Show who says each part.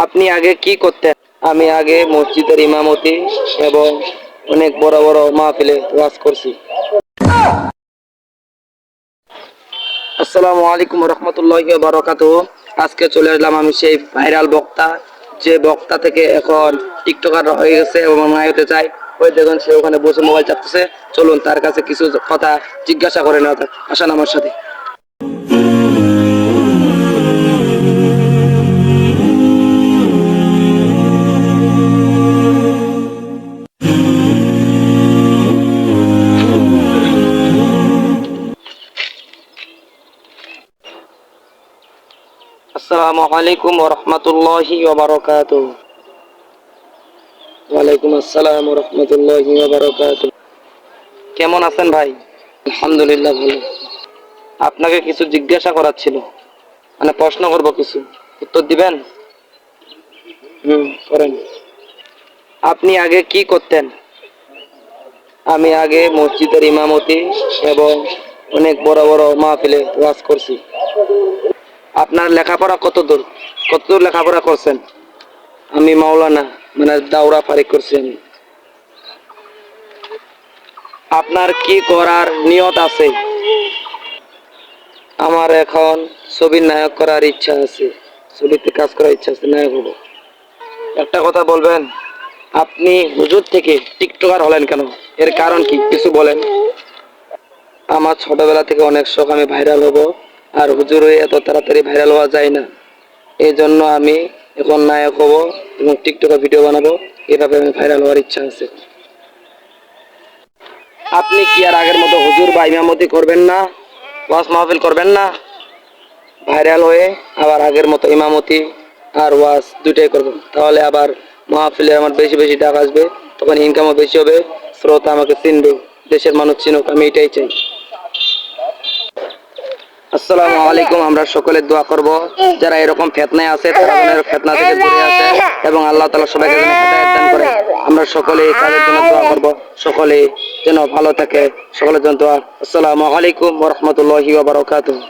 Speaker 1: আপনি আগে কি করতেন? আমি আগে মসজিদের ইমামতি এবং অনেক বড় বড় মাহফিলে ওয়াজ করছি। আসসালামু আলাইকুম রহমতুল্লাহি ওয়া বারাকাতুহু। আজকে চলে আসলাম আমি সেই ভাইরাল বক্তা, যে বক্তা থেকে এখন টিকটকার হয়ে গেছে এবং মাই হতে চাই। ওই দেখুন সে ওখানে বসে মোবাইল চাপতেছে। চলুন তার কাছে কিছু কথা জিজ্ঞাসা করে নেওয়া যাক। আসেন আমার সাথে। আসসালামু আলাইকুম রহমতুল্লাহি ওয়া বারাকাতুহু। ওয়ালাইকুম আসসালাম রহমতুল্লাহি ওয়া বারাকাতুহু। কেমন আছেন ভাই? আলহামদুলিল্লাহ ভালো। আপনাকে কিছু জিজ্ঞাসা করার ছিল, মানে প্রশ্ন করব, কিছু উত্তর দিবেন? করেন। আপনি আগে কি করতেন? আমি আগে মসজিদের ইমামতি এবং অনেক বড় বড় মাহফিলে ওয়াজ করছি। আপনার লেখাপড়া কতদূর লেখাপড়া করছেন? আমি মাওলানা, মানে দাওরা ফারিক করছি আমি। আপনার কি করার নিয়ত আছে? আমার এখন ছবির নায়ক করার ইচ্ছা আছে, ছবিতে কাজ করার ইচ্ছা আছে, নায়ক হব। একটা কথা বলবেন, আপনি হুজুর থেকে টিকটকার হলেন কেন? এর কারণ কি, কিছু বলেন। আমার ছোটবেলা থেকে অনেক শখ আমি ভাইরাল হব, আর হুজুর হয়ে এত তাড়াতাড়ি ভাইরাল হওয়া যায় না। এই জন্য আমি এখন নায়ক হব এবং টিকটকে ভিডিও বানাবো, এভাবে আমি ভাইরাল হওয়ার ইচ্ছা আছে। আপনি কি আর আগের মতো হুজুর বা ইমামতি করবেন না? ওয়াজ মাহফিল করবেন না? ভাইরাল হয়ে আবার আগের মতো ইমামতি আর ওয়াজ দুটাই করব, তাহলে আবার মাহফিলে আমার বেশি বেশি টাকা আসবে, তখন ইনকামও বেশি হবে, শ্রোতা আমাকে চিনবে, দেশের মানুষ চিনুক, আমি এটাই চাই। আসসালামু আলাইকুম। আমরা সকলে দোয়া করব, যারা এরকম ফিতনায় আছে তারা যেন ফিতনা থেকে দূরে আসে এবং আল্লাহ তাআলা সবাইকে যেন হেদায়েত দান করে। আমরা সকলে তাদের জন্য দোয়া করব, সকলে যেন ভালো থাকে, সকলের জন্য দোয়া। আসসালামু আলাইকুম ওয়া রাহমাতুল্লাহি ওয়া বারাকাতুহু।